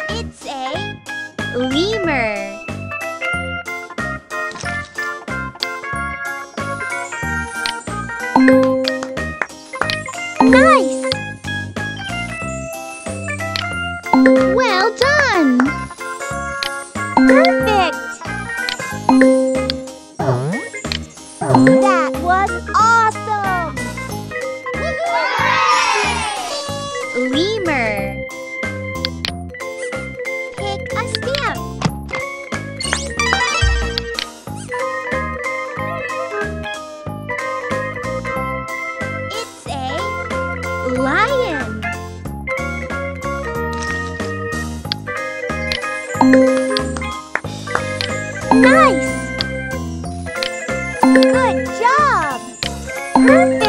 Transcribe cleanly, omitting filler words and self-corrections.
It's a lemur. Nice! Well done! Perfect! That was awesome! Lemur. Pick a stamp. It's a lion. Nice! Good job! Perfect!